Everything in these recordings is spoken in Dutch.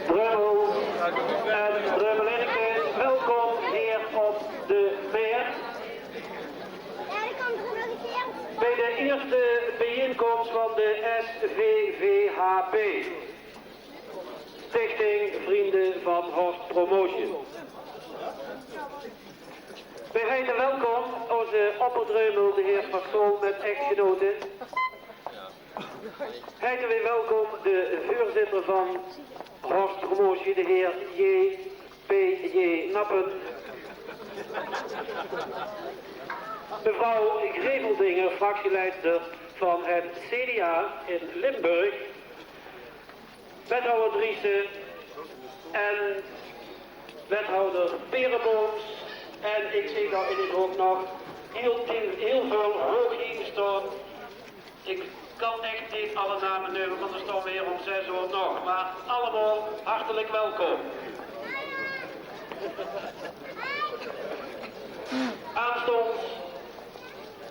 Dreumel en Dreumelinke, welkom hier op de meer. Bij de eerste bijeenkomst van de SVVHP, Stichting Vrienden van Horst Promotion. Wij heten welkom onze opperdreumel, de heer Van Sol met echtgenoten. Heten wij welkom de voorzitter van Horst Promotion, de heer J.P.J. Nappen. Mevrouw Greveldinger, fractieleidster van het CDA in Limburg. Wethouder Driessen en wethouder Perenbooms. En ik zie daar in ook nog heel veel hoogheden staan. Ik kan echt niet alle namen nemen, want er staan weer om 6 uur nog. Maar allemaal hartelijk welkom. Aanstonds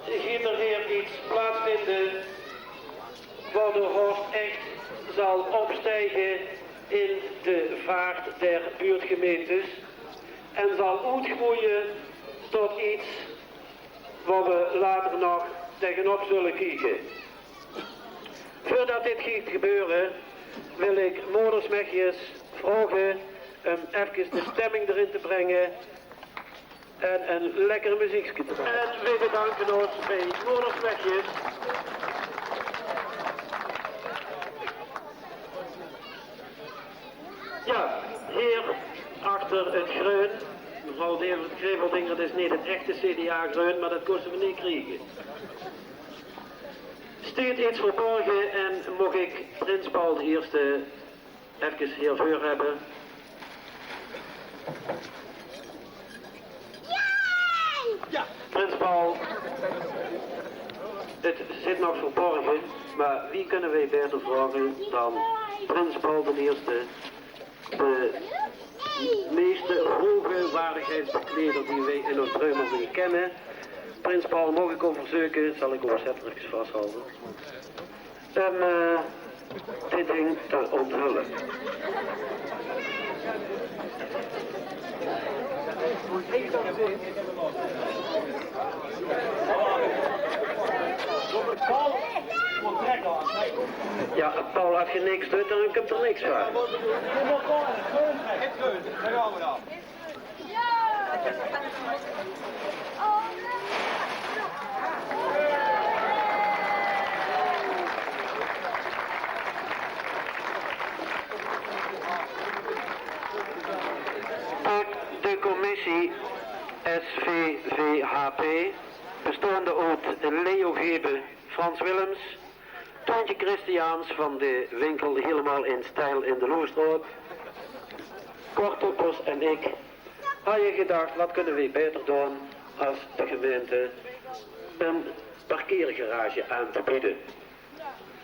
gaat er weer iets plaatsvinden waardoor Horst echt zal opstijgen in de vaart der buurtgemeentes en zal uitgroeien tot iets waar we later nog tegenop zullen kijken. Voordat dit gaat gebeuren wil ik Moedersmechjes vragen om even de stemming erin te brengen en een lekkere muziekje te maken. En we bedanken ons bij Moedersmechjes. Ja, hier achter het groen, mevrouw Greveldinger, dat is niet het echte CDA-groen, maar dat kosten we niet krijgen. Steekt iets verborgen en mag ik Prins Paul de Eerste even hiervoor hebben. Ja! Prins Paul, het zit nog verborgen, maar wie kunnen wij beter vragen dan Prins Paul de Eerste, de meeste hoge waardigheidsbekleder die wij in ons Dreumel kennen. Prins Paul, mag ik om verzoeken, zal ik overzetten even vasthouden. En dit ding te onthullen. Ja, Paul, als je niks doet, dan komt er niks van. Daar gaan we dan. De commissie SVVHP, bestaande uit Leo Gebe, Frans Willems, Toontje Christiaans van de winkel Helemaal in Stijl in de Loestraat, Kortoppers en ik, had je gedacht, wat kunnen we beter doen als de gemeente een parkeergarage aan te bieden.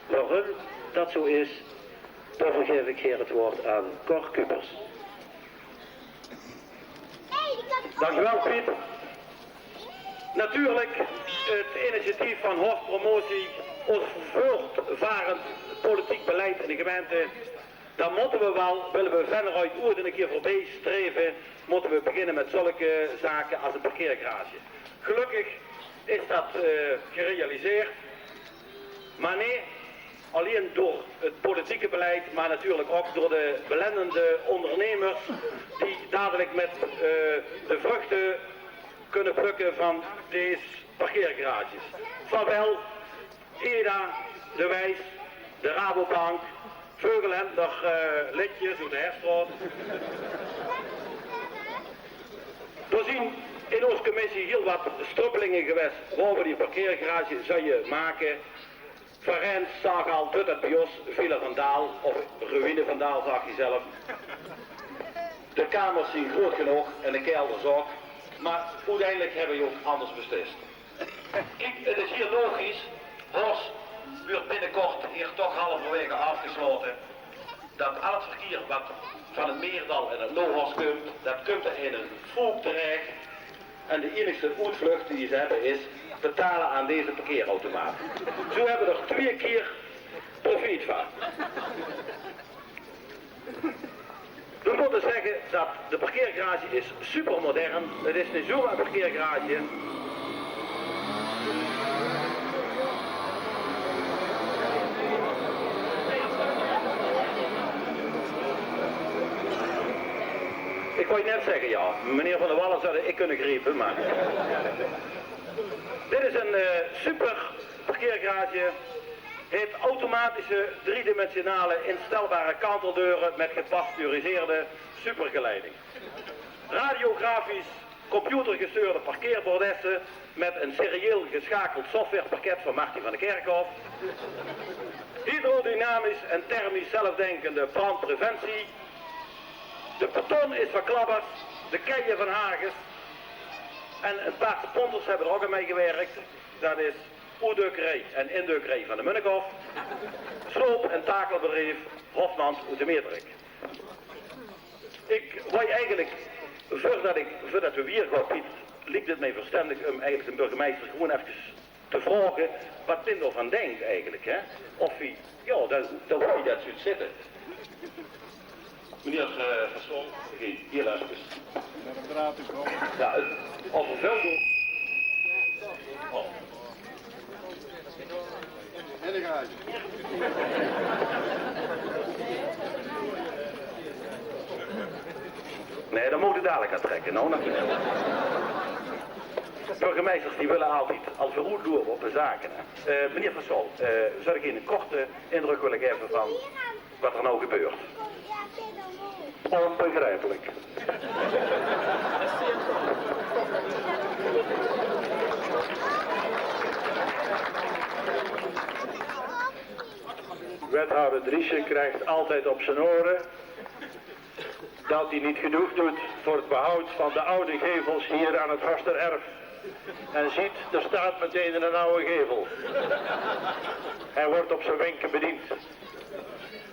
Waarom dat zo is, daarvoor geef ik hier het woord aan Cor Kupers. Dankjewel Piet. Natuurlijk het initiatief van Horst Promotie, ons voortvarend politiek beleid in de gemeente, dan moeten we wel, willen we verder uit ooit een keer voorbij streven, moeten we beginnen met zulke zaken als een parkeergarage. Gelukkig is dat gerealiseerd, maar nee, alleen door het politieke beleid, maar natuurlijk ook door de belendende ondernemers die dadelijk met de vruchten kunnen plukken van deze parkeergarages. Zowel EDA, De Wijs, de Rabobank, Veugelhender, Litjes, door de Herstraat. We zien in onze commissie heel wat strubbelingen geweest waar we die parkeergarage zouden maken. Van Rens zag al tot het bij ons Villa van Daal, of Ruïne van Daal zag je zelf. De kamers zien groot genoeg en de kelders ook, maar uiteindelijk hebben we ook anders beslist. Kijk, het is hier logisch, Horst wordt binnenkort hier toch halverwege afgesloten, dat al het verkeer wat van het Meerdal en het Lohorst komt, dat komt er in een voek terecht En de enige uitvlucht die ze hebben is betalen aan deze parkeerautomaat. Zo hebben we er 2 keer profiet van. We moeten zeggen dat de parkeergarage is supermodern. Het is een zomaar parkeergarage. Ik wou je net zeggen, ja, meneer Van der Wallen zou ik kunnen griepen, maar... Dit is een super parkeergarage. Heeft automatische 3-dimensionale instelbare kanteldeuren met gepasteuriseerde supergeleiding. Radiografisch computergestuurde parkeerbordessen met een serieel geschakeld softwarepakket van Martin van de Kerkhof. Hydrodynamisch en thermisch zelfdenkende brandpreventie. De beton is van Klabbers, de keien van Hagens. En een paar sponsors hebben er ook aan meegewerkt. Dat is oerdeukerij en indeukerij van de Munnikhof. Sloop- en takelbedrijf Hofmans uit de Meerdrik. Ik wou eigenlijk, voordat we weer gaan, Piet, liep het mij verstandig om eigenlijk de burgemeester gewoon even te vragen wat hij ervan denkt eigenlijk. Hè? Of hij, ja, dan hoor je dat zoiets zitten. Meneer Versol, hier even. Ja, als er veel doen. Oh. En de garage. Nee, dan moet je dadelijk aan trekken. Nou, natuurlijk. Burgemeesters die willen altijd al verroerd lopen op de zaken. Meneer Versol, zou ik een korte indruk willen geven van wat er nou gebeurt? Onbegrijpelijk. Wethouder Driessen krijgt altijd op zijn oren dat hij niet genoeg doet voor het behoud van de oude gevels hier aan het Horstererf. En ziet, er staat meteen een oude gevel. Hij wordt op zijn wenken bediend.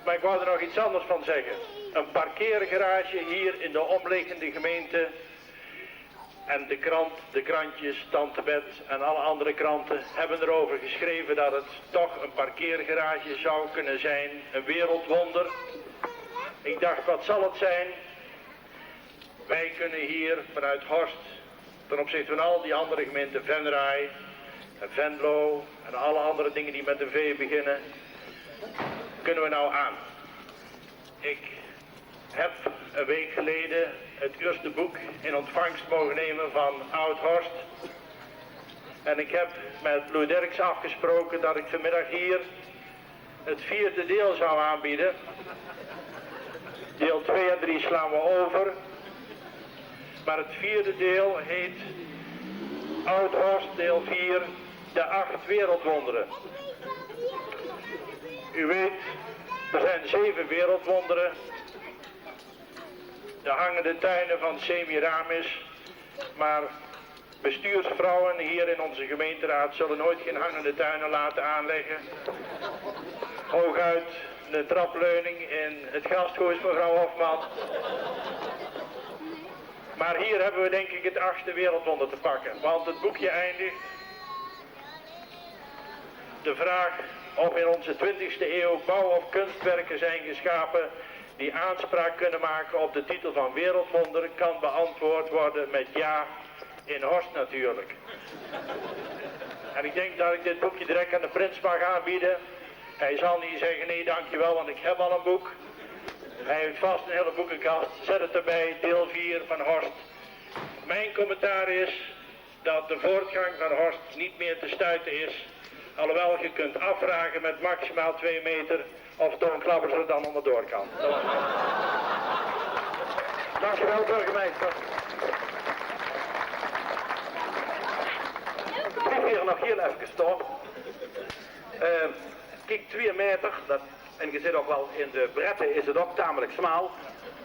Maar ik wou er nog iets anders van zeggen. Een parkeergarage hier in de omliggende gemeente. En de krantjes, Tante Bet en alle andere kranten hebben erover geschreven dat het toch een parkeergarage zou kunnen zijn. Een wereldwonder. Ik dacht, wat zal het zijn? Wij kunnen hier vanuit Horst, ten opzichte van al die andere gemeenten, Venray en Venlo en alle andere dingen die met een V beginnen, kunnen we nou aan. Ik heb een week geleden het eerste boek in ontvangst mogen nemen van Oud-Horst. En ik heb met Louis Derks afgesproken dat ik vanmiddag hier het 4e deel zou aanbieden. Deel 2 en 3 slaan we over. Maar het 4e deel heet Oud-Horst deel 4, de 8 wereldwonderen. U weet, er zijn 7 wereldwonderen. De hangende tuinen van Semiramis, maar bestuursvrouwen hier in onze gemeenteraad zullen nooit geen hangende tuinen laten aanleggen. Hooguit de trapleuning in het gasthuis, mevrouw Hofman. Maar hier hebben we denk ik het 8e wereldwonder te pakken, want het boekje eindigt. De vraag of in onze 20e eeuw bouw- of kunstwerken zijn geschapen die aanspraak kunnen maken op de titel van wereldwonder, kan beantwoord worden met ja, in Horst natuurlijk. En ik denk dat ik dit boekje direct aan de prins mag aanbieden. Hij zal niet zeggen nee dankjewel, want ik heb al een boek. Hij heeft vast een hele boekenkast, zet het erbij, deel 4 van Horst. Mijn commentaar is dat de voortgang van Horst niet meer te stuiten is. Alhoewel je kunt afvragen met maximaal 2 meter of Toon Klabbers er dan onderdoor kan. Dankjewel burgemeester. Ik hier nog heel even stop. Kijk, 2 meter, en je zit ook wel in de breedte is het ook tamelijk smal.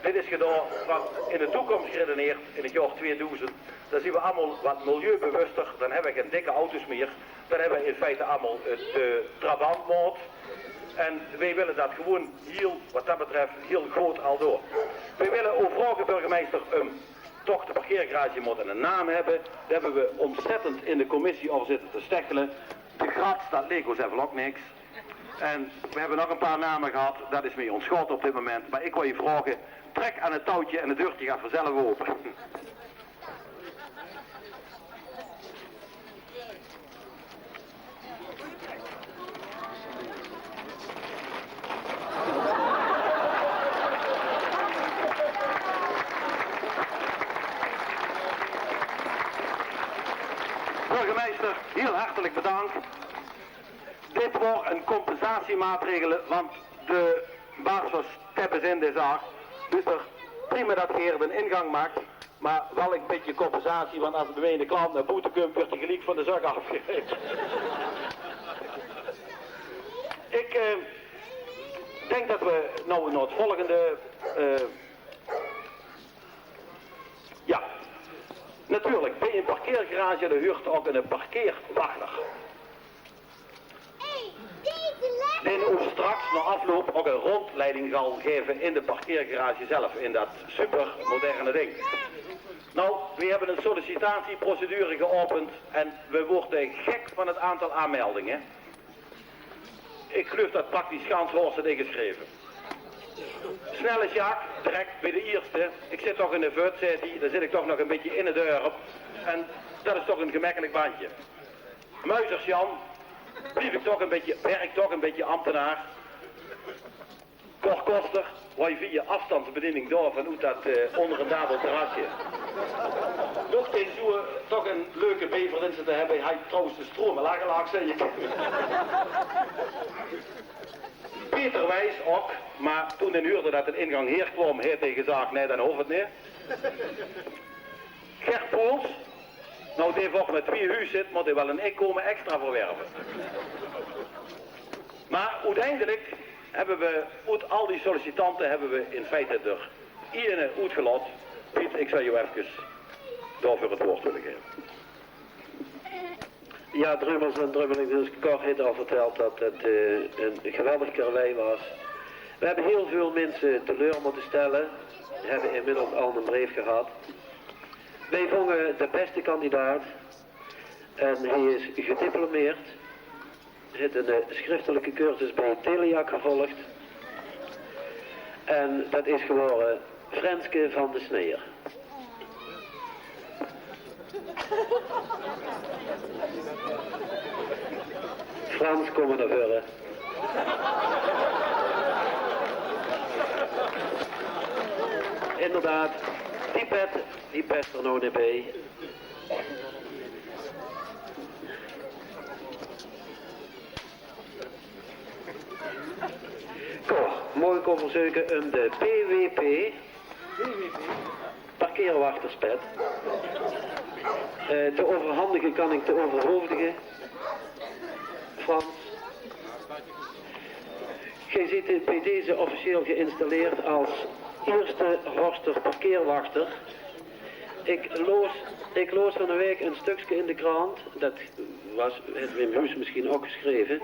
Dit is gedaan wat in de toekomst geredeneerd, in het jaar 2000. Dan zien we allemaal wat milieubewuster, dan hebben we geen dikke auto's meer. Dan hebben we in feite allemaal de Trabantmoot. En wij willen dat gewoon heel, wat dat betreft, heel groot al door. Wij willen ook vragen, burgemeester, toch de parkeergarage moet een naam hebben. Daar hebben we ontzettend in de commissie over zitten te steggelen. De Grat staat Lego zelf ook niks. En we hebben nog een paar namen gehad, dat is mee ontschoten op dit moment. Maar ik wil je vragen, trek aan het touwtje en de deurtje gaat vanzelf open. Burgemeester, heel hartelijk bedankt. Dit wordt een compensatiemaatregel, want de baas was teppers in de zaak. Dus prima dat je hier een ingang maakt, maar wel een beetje compensatie, want als de ene klant naar boete komt, wordt hij gelijk van de zak afgegeven. Ik denk dat we nou naar het volgende... ja, natuurlijk, bij een parkeergarage de huurt ook een parkeerwachter. En hoe straks na afloop ook een rondleiding zal geven in de parkeergarage zelf, in dat supermoderne ding. Nou, we hebben een sollicitatieprocedure geopend en we worden gek van het aantal aanmeldingen. Ik geloof dat praktisch Ganshoorst het ingeschreven. Snelle Jaak, direct bij de eerste. Ik zit toch in de Vught, daar zit ik toch nog een beetje in de deur. En dat is toch een gemakkelijk bandje. Muizers Jan, werk toch een beetje ambtenaar. Cor Koster, wifi afstandsbediening door vanuit dat onder een dabel terrasje. Nog eens toch een leuke bever in te hebben, hij trouwens de stroom laag zei je. Peter Wijs ook, maar toen hij hoorde dat een ingang hier kwam, heeft hij gezegd, nee dan hoeft het niet. Gert Pools, nou die volgens met 2 huis zit, moet hij wel een inkomen extra verwerven. Maar uiteindelijk hebben we, uit al die sollicitanten, hebben we in feite er iedereen uitgelot. Piet, ik zal je even daarvoor het woord willen geven. Ja, Drummels en Drummeling, dus Cor heeft al verteld dat het een geweldig karwei was. We hebben heel veel mensen teleur moeten stellen. We hebben inmiddels al een brief gehad. Wij vonden de beste kandidaat. En hij is gediplomeerd. Hij heeft een schriftelijke cursus bij Teliak gevolgd. En dat is geworden Frenske van de Sneer. Frans, kom maar naar voren. Inderdaad, die pet er nou niet bij. Cor, mooi kon verzoeken om de PWP, parkeerwachterspet, te overhandigen kan ik te overhoofdigen. Frans. Gij ziet bij deze officieel geïnstalleerd als eerste Horster parkeerwachter. Ik loos van een week een stukje in de krant, dat was het Wim Huus misschien ook geschreven.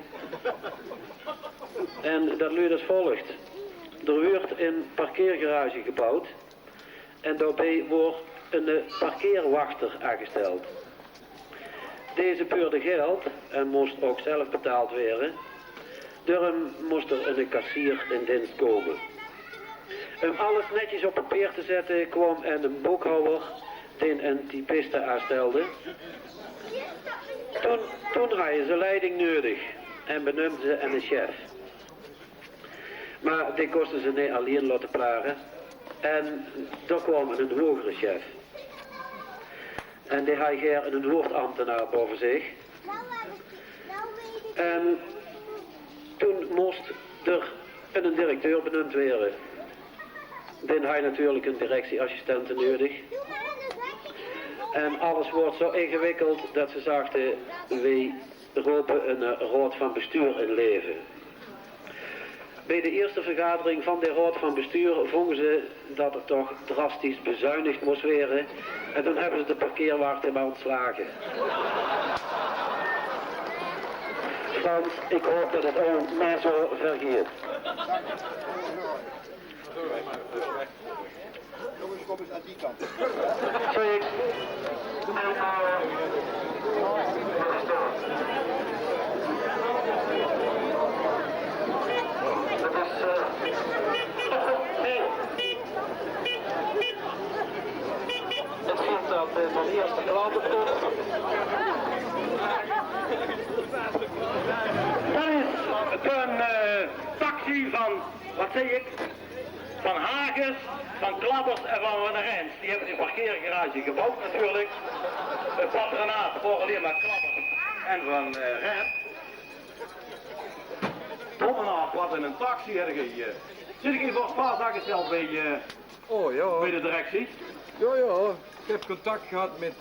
En dat luidt als volgt. Er wordt een parkeergarage gebouwd en daarbij wordt een parkeerwachter aangesteld. Deze peurde geld en moest ook zelf betaald worden. Daarom moest er een kassier in dienst komen. Om alles netjes op papier te zetten kwam een boekhouder die een typiste aanstelde. Toen hadden ze leiding nodig en benoemden ze een chef. Maar die kosten ze niet alleen laten plagen. En daar kwam een hogere chef. En die had een hoofdambtenaar boven zich. En toen moest er een directeur benoemd worden. Dan had je natuurlijk een directieassistent nodig. En alles wordt zo ingewikkeld dat ze zagen, wij roepen een raad van bestuur in leven. Bij de eerste vergadering van de raad van bestuur vonden ze dat er toch drastisch bezuinigd moest worden. En toen hebben ze de parkeerwachter maar ontslagen. Frans, ik hoop dat het ook mij zo vergeet. Jongens, kom eens aan die kant. Sorry. Het vindt dat van de eerste klant op komt. Dat is een taxi van, wat zeg ik, van Hagens, van Klappers en van Van der Rijns. Die hebben die parkeergarage gebouwd natuurlijk. Het patronaat voor alleen maar Klappers en Van Rijns. Dommenaar, wat in een taxi ergens. Zit ik even voor het paard gesteld bij, Oh ja. bij de directie? Ja, ja. Ik heb contact gehad met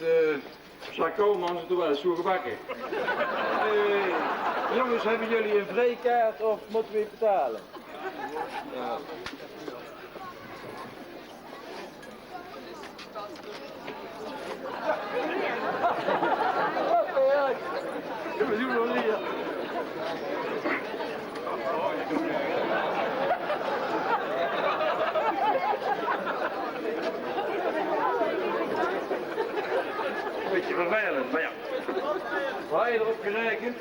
Jacques Koolmans en toen was het zo gebakken. Jongens, hebben jullie een vrijkaart of moeten we betalen? Ja. We doen nog niet. Beetje vervelend, maar ja. Waar je erop gerekend?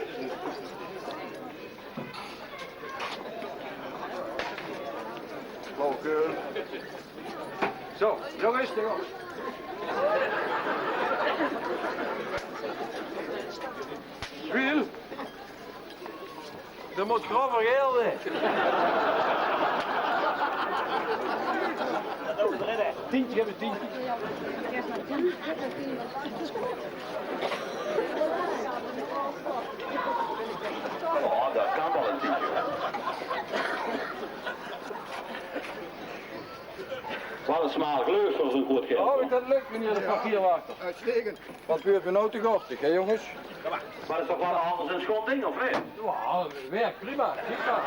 Flauwekul. Zo, jongens, jongens. Wiel. Dat moet grover gelden. Tientje, hebben tientje. Oh, dat kan wel een tientje. Wat een smaal gleus voor zo'n goed geld. Oh, dat lukt meneer de papierwachter. Uitstekend. Wat gebeurt me nou te gortig, hè jongens? Maar dat is toch wel anders een schot ding, of niet? Ja, werkt prima. Kijk maar.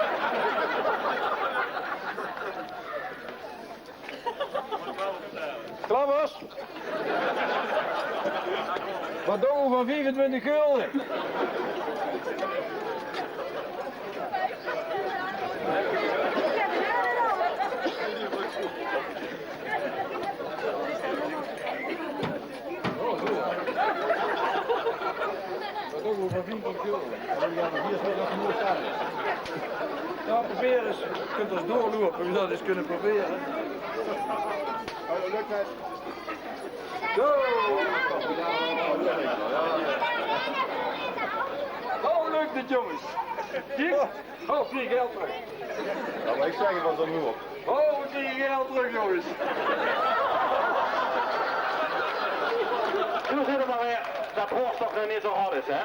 Klappers? Wat doen we van 24 gulden? Wat doen we van 24 gulden? Hier is nog genoeg staan. Nou, probeer eens. Je kunt ons doorlopen, we dat eens kunnen proberen. Oh, dat lukt net. Zo! Oh, lukt het jongens. Kijk. Oh, we krijgen geld terug. Nou, maar ik zeg het wat dan nu op. Oh, we krijgen geld terug jongens. Toen zitten we maar weer dat Horst toch nog niet zo hard is, hè?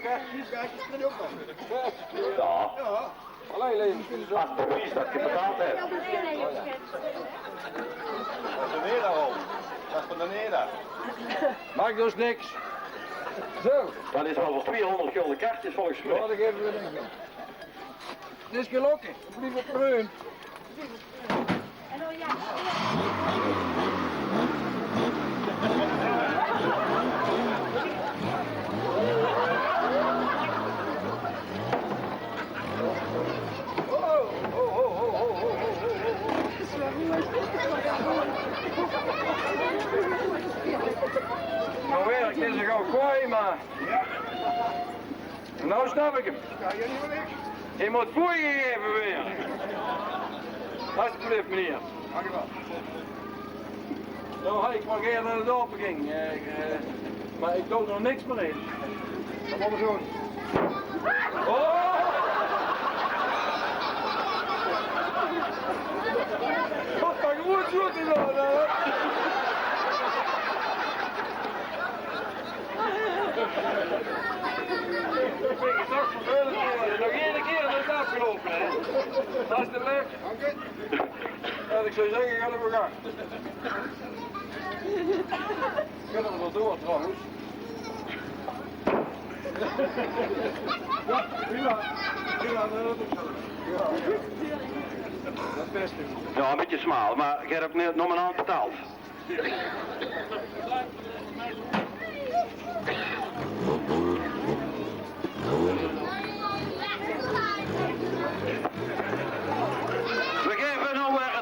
Kaartjes kun je ook nog. Ja, Ja. Alleen leven kunnen zo. als het bewijs dat je betaald hebt. Dat is de Neda al. Dat is van de Neda. Maakt dus niks. Zo. Dat is al voor 200 gulden kaartjes volgens mij. Ja, dat geven we niks aan. Het is gelukkig. Blijf op preun. Nou werkt is er gauw kwaai, maar... Nou snap ik hem. Ja, jullie wel niks. Je moet voorgegeven weer. Alsjeblieft, meneer. Dank je wel. Nou, ik mag eerder naar de dorpen ging. Maar ik doe nog niks meer in. Dat moet we doen. Oh! Wat een goed zoet is dat, hè? Ik ben gezegd vervelend geworden. Nog één keer is het afgelopen, hè? Alsjeblieft. Dank je. En ik zou zeggen, ga er maar gaan. Kunnen we er door trouwens? Ja, prima. Prima, dat is ook zo. Ja. Dat beste. Ja, een beetje smaal, maar ik heb net nog een hand betaald. We geven nou weer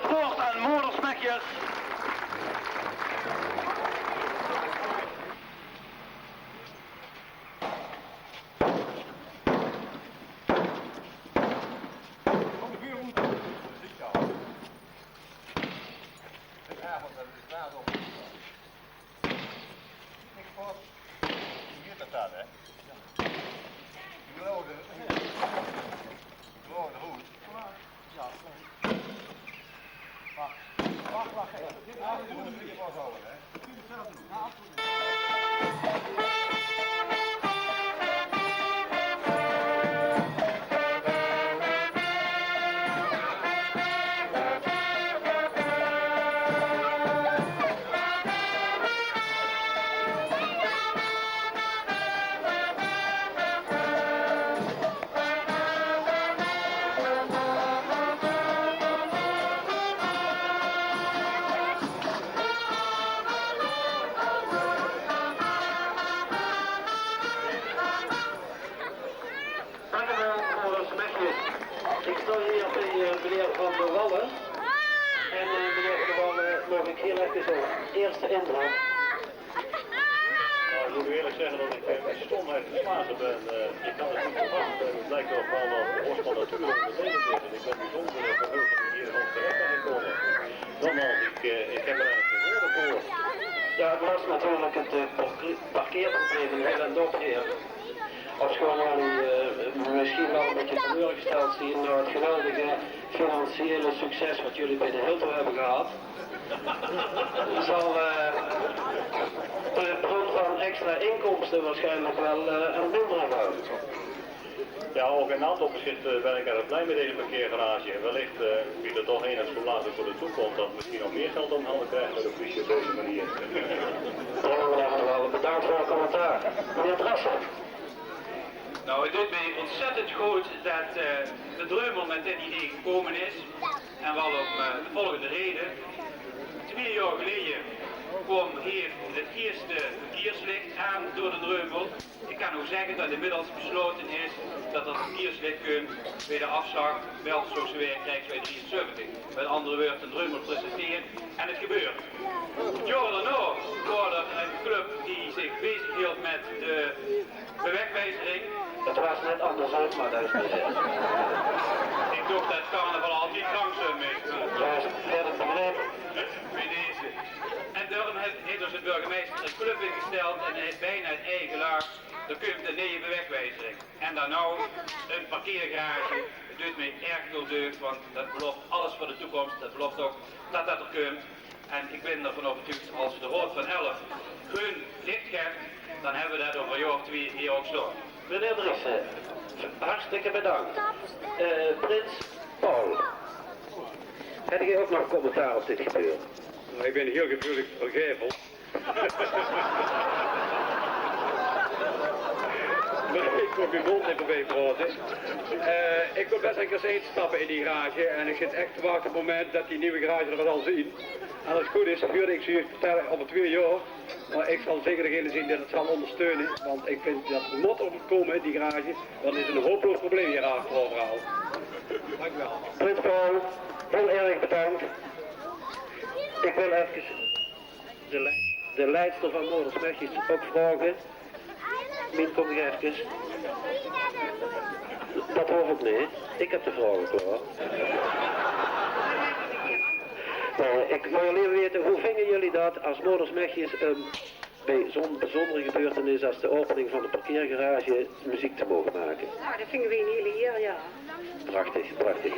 Ik sta hier bij meneer Van der Wallen. En meneer Van der Wallen, mag ik heel even op eerste indruk. Nou, ik moet eerlijk zeggen dat ik met stomheid geslagen ben. Ik kan het niet verwachten. Het lijkt erop wel dat de Bosman natuurlijk beneden zit. En ik ben bijzonder verheugd dat ik hier van terecht ben gekomen. Nogmaals, ik heb er eigenlijk geen woorden voor. Ja, het was natuurlijk het parkeerprobleem in heel en Dordrecht. Ofschoon jullie misschien wel een beetje teleurgesteld zien door het geweldige financiële succes wat jullie bij de Hilton hebben gehad, zal de bron van extra inkomsten waarschijnlijk wel een mindere gaan. Ja, ook in aantalopzicht ben ik erg blij met deze parkeergarage. En wellicht biedt het toch een en zo later voor de toekomst dat we misschien nog meer geld om handen krijgen met de politie op deze manier. Bedankt voor het commentaar. Meneer Drassen. Nou, het doet mij ontzettend goed dat de Dreumel met dit idee gekomen is. En wel om de volgende reden. 2 jaar geleden kwam hier het eerste verkeerslicht aan door de Dreumel. Ik kan ook zeggen dat inmiddels besloten is dat het verkeerslicht komt bij de afslag Belgische Krijgsweg 73. Met andere woorden, de Dreumel presenteert en het gebeurt. Het jaar daarna was er een club die zich bezighield met de bewegwijzering. Het was net andersom, maar dat is niet. Ik dacht dat carnaval al niet langzaam is. Juist, verder begrepen. Bij deze. En daarom heeft dus de burgemeester een club ingesteld en hij heeft bijna het eigen laag. Er komt een nieuwe bewegwijzering. En dan nou een parkeergarage. Het doet mij erg veel deugd, want dat belooft alles voor de toekomst. Dat belooft ook dat dat er komt. En ik ben ervan overtuigd, als de Rood van 11 groen licht geeft, dan hebben we dat over een jaar of 2 hier ook zo. Meneer Driessen, hartstikke bedankt. Prins Paul, heb je ook nog commentaar op dit gebeuren? Nou, ik ben heel gevoelig voor gevel. Maar ik kom je mond even bij groot is. Ik wil best een keer eens stappen in die garage en ik zit echt te wachten op het moment dat die nieuwe garage er zal zien. En als het goed is, huurde ik ze vertellen op 2 jaar. Maar ik zal zeker degene zien dat het zal ondersteunen. Want ik vind dat het moet overkomen, die garage, dan is het een hopeloos probleem hier achter overal. Dank u wel. Prins Paul, heel erg bedankt. Ik wil even de leidster van Modersmechjes ook vragen. Mien, kom je even. Dat hoef ik niet. Ik heb de vragen klaar. Ik wil alleen weten, hoe vinden jullie dat als Modersmechjes bij zo'n bijzondere gebeurtenis als de opening van de parkeergarage muziek te mogen maken? Nou, dat vinden we een hele eer, ja. Prachtig, prachtig.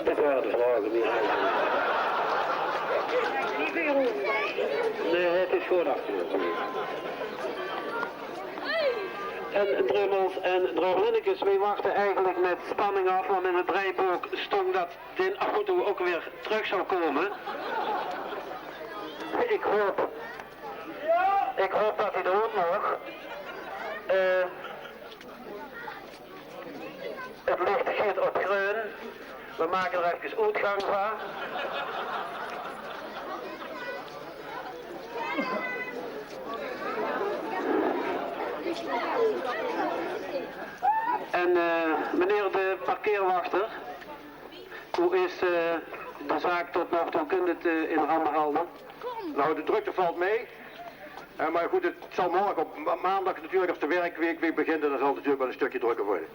Dit waren de vragen meer. Niet weer horen. Nee, het is gewoon achtergrond. En Drummels en Drooglinnikes, wij wachten eigenlijk met spanning af, want in het draaiboek stond dat de auto ook weer terug zou komen. Ik hoop dat hij er ook nog. Het licht gaat op groen. We maken er even uitgang van. En meneer de parkeerwachter, hoe is de zaak tot nog toe? Kunt het in handen houden? Nou, de drukte valt mee. Maar goed, het zal morgen op maandag natuurlijk, als de werkweek weer begint, dan zal het natuurlijk wel een stukje drukker worden.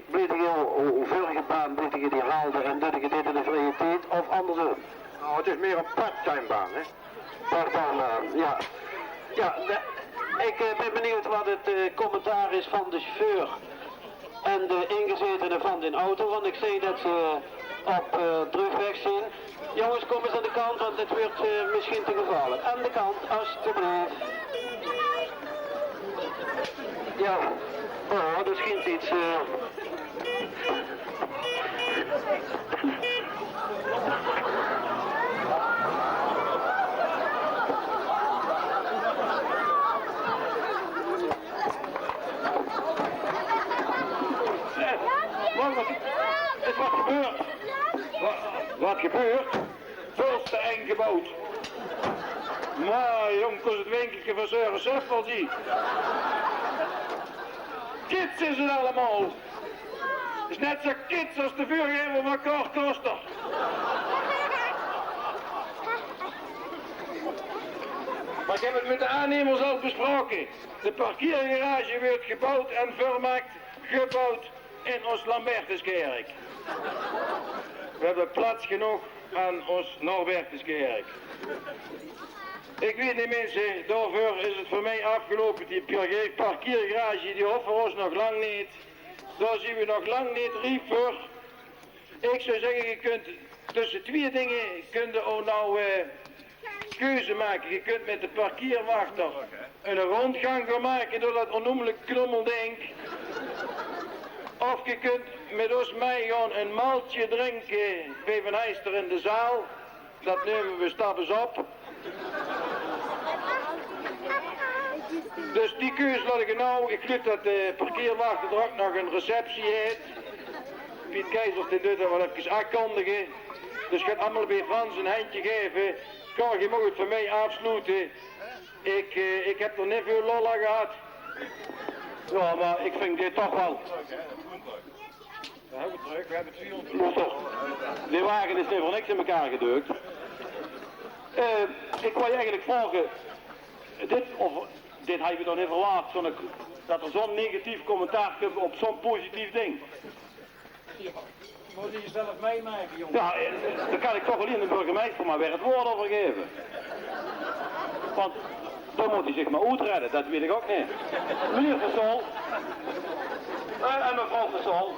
Weet je hoeveelige baan die haalde en dat je dit in de vrije tijd of andersom? Nou, het is meer een part-time baan, hè? Part-time baan, ja. Ja, ik ben benieuwd wat het commentaar is van de chauffeur en de ingezetenen van de auto, want ik zie dat ze op terugweg zijn. Jongens, kom eens aan de kant, want het wordt misschien te gevaarlijk. Aan de kant, alsjeblieft. Ja, oh, er schijnt iets. Wat gebeurt? Wat gebeurt? Veel te eng gebouwd. Maar jong, kost het winkeltje van Zeuren zelf wel zien. Kids is het allemaal. Het is net zo kids als de vuurgever van Cor Koster. Maar ik heb het met de aannemers al besproken. De parkeergarage wordt gebouwd en gebouwd in ons Lambertuskerk. We hebben plaats genoeg aan ons Norbertuskerk. Ik weet niet mensen, daarvoor is het voor mij afgelopen. Die parkeergarage die hoffen we ons nog lang niet. Daar zien we nog lang niet riep voor. Ik zou zeggen, je kunt tussen twee dingen ook nou keuze maken. Je kunt met de parkeerwachter een rondgang gaan maken door dat onnoemelijk krommelding. Of je kunt met ons mee gaan een maaltje drinken bij Van Heister in de zaal. Dat nemen we stappers op. Dus die keus laat ik nou. Ik geloof dat de parkeerwachter er ook nog een receptie heeft. Piet Keizers die doet dat wel even aankondigen. Dus gaat allemaal bij Frans een handje geven. Kijk, je mag het voor mij afsluiten. Ik heb er niet veel lol aan gehad. Ja, maar ik vind dit toch wel. We hebben het terug, we hebben het 400. Die wagen is niet voor niks in elkaar gedrukt. Ik wou je eigenlijk vragen, dit heb je nog niet verwacht, dat er zo'n negatief commentaar komt op zo'n positief ding. Moet je jezelf meemaken, jongen? Ja, dan kan ik toch alleen de burgemeester maar weer het woord over geven. Want dan moet hij zich maar uitredden, dat weet ik ook niet. Meneer Versol, en mevrouw Versol,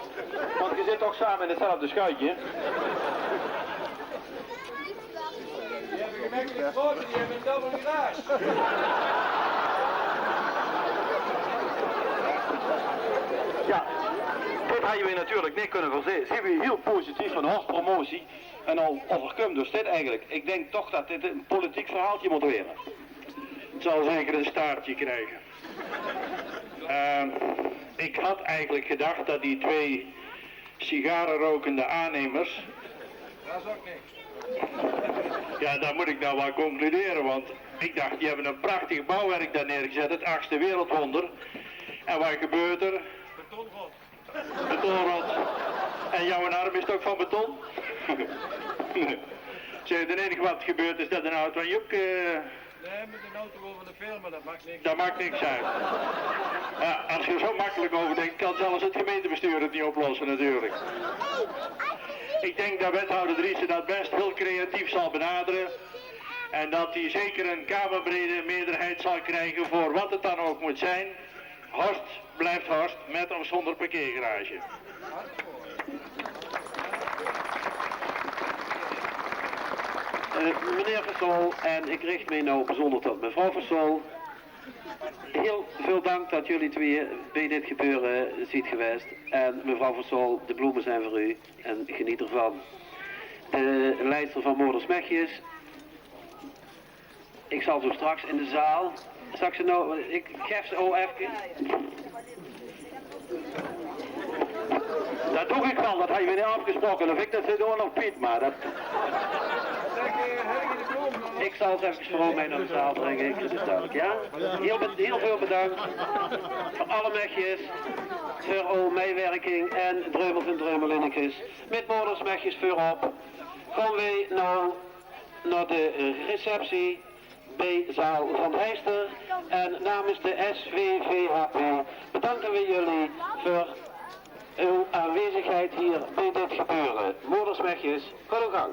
want je zit toch samen in hetzelfde schuitje. Die hebben gemakkelijk foto, die hebben een dubbele garage. Ja, dit hadden we natuurlijk niet kunnen voorzien. Zien we heel positief van hoofdpromotie. En al overkomt dus dit eigenlijk. Ik denk toch dat dit een politiek verhaaltje moet worden. Het zal zeker een staartje krijgen. Ik had eigenlijk gedacht dat die twee sigarenrokende aannemers... Dat is ook niks. Ja, daar moet ik nou wel concluderen, want ik dacht, die hebben een prachtig bouwwerk daar neergezet, het 8e wereldwonder. En wat gebeurt er? Betonrot. Betonrot. En jouw arm is toch van beton? Zeg, het enige wat gebeurt is dat een auto en Joek... Nee, met een auto over de film, dat maakt niks. Dat maakt niks uit. Ja, als je er zo makkelijk over denkt, kan zelfs het gemeentebestuur het niet oplossen natuurlijk. Ik denk dat wethouder Driessen dat best heel creatief zal benaderen. En dat hij zeker een kamerbrede meerderheid zal krijgen voor wat het dan ook moet zijn. Horst blijft Horst, met of zonder parkeergarage. Meneer Versol, en ik richt mij nou bijzonder tot mevrouw Versol. Heel veel dank dat jullie twee bij dit gebeuren ziet geweest. En mevrouw Versol, de bloemen zijn voor u en geniet ervan. De leidster van Moeders Mechjes. Ik zal zo straks in de zaal. Straks nou, ik geef ze al even. Dat doe ik wel, dat heb je niet afgesproken. Of ik dat zit ook nog Piet, maar dat... Ik zal het even voor mij naar de zaal brengen, ik vind het duidelijk, ja? Heel veel bedankt voor alle mechjes, voor alle meewerking en dreumels en dreumelinnetjes. Met Moeders Mechjes voorop. gaan wij nou naar de receptie bij zaal Van Heister. En namens de SVVHP bedanken we jullie voor uw aanwezigheid hier bij dit gebeuren. Moedersmegjes, ga uw gang.